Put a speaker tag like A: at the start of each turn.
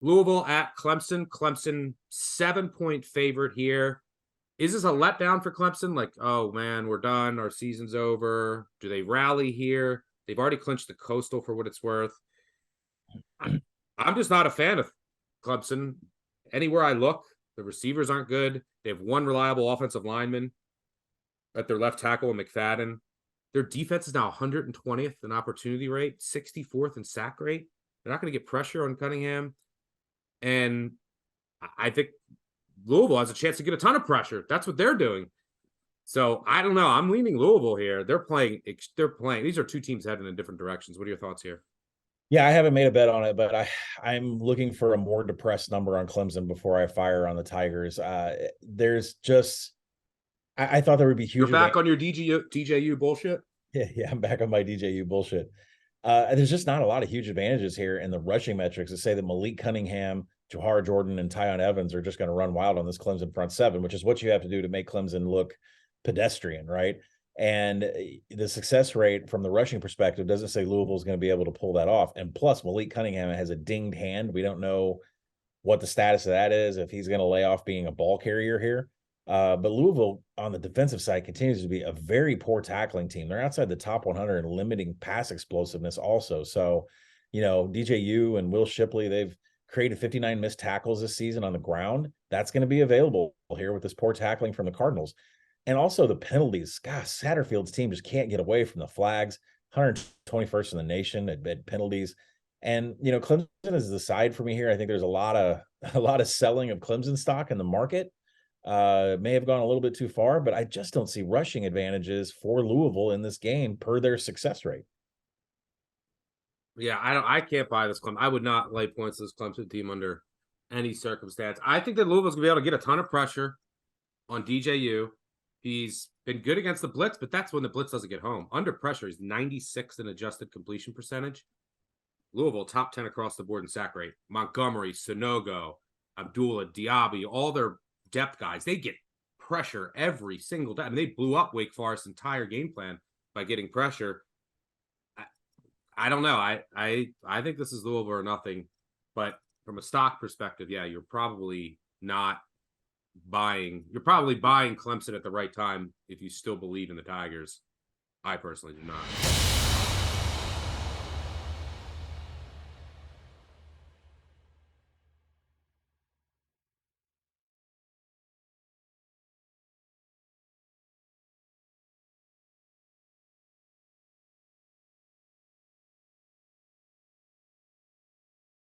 A: Louisville at Clemson. Clemson 7-point favorite here. Is this a letdown for Clemson? Like, oh man, we're done. Our season's over. Do they rally here? They've already clinched the Coastal for what it's worth. I'm just not a fan of Clemson. Anywhere I look, the receivers aren't good. They have one reliable offensive lineman at their left tackle, McFadden. Their defense is now 120th in opportunity rate, 64th in sack rate. They're not going to get pressure on Cunningham. And I think Louisville has a chance to get a ton of pressure. That's what they're doing. So I don't know. I'm leaning Louisville here. They're playing. These are two teams heading in different directions. What are your thoughts here?
B: Yeah, I haven't made a bet on it, but I'm looking for a more depressed number on Clemson before I fire on the Tigers. There's just I thought there would be
A: You're
B: huge
A: back on your DJU bullshit?
B: Yeah, I'm back on my DJU bullshit. There's just not a lot of huge advantages here in the rushing metrics to say that Malik Cunningham, Jahar Jordan, and Tyon Evans are just going to run wild on this Clemson front seven, which is what you have to do to make Clemson look pedestrian, right? And the success rate from the rushing perspective doesn't say Louisville is going to be able to pull that off. And plus, Malik Cunningham has a dinged hand. We don't know what the status of that is, if he's going to lay off being a ball carrier here. But Louisville on the defensive side continues to be a very poor tackling team. They're outside the top 100 in limiting pass explosiveness also. So, DJU and Will Shipley, they've created 59 missed tackles this season on the ground. That's going to be available here with this poor tackling from the Cardinals. And also the penalties. Gosh, Satterfield's team just can't get away from the flags. 121st in the nation at penalties. And Clemson is the side for me here. I think there's a lot of selling of Clemson stock in the market. May have gone a little bit too far, but I just don't see rushing advantages for Louisville in this game per their success rate.
A: Yeah, I can't buy this Clemson. I would not lay points to this Clemson team under any circumstance. I think that Louisville's gonna be able to get a ton of pressure on DJU. He's been good against the blitz, but that's when the blitz doesn't get home. Under pressure, he's 96th in adjusted completion percentage. Louisville top 10 across the board in sack rate. Montgomery, Sonogo, Abdullah, Diaby, all their depth guys, they get pressure every single time. I mean, they blew up Wake Forest's entire game plan by getting pressure. I don't know. I think this is Louisville or nothing. But from a stock perspective, yeah, you're probably not buying. You're probably buying Clemson at the right time if you still believe in the Tigers. I personally do not.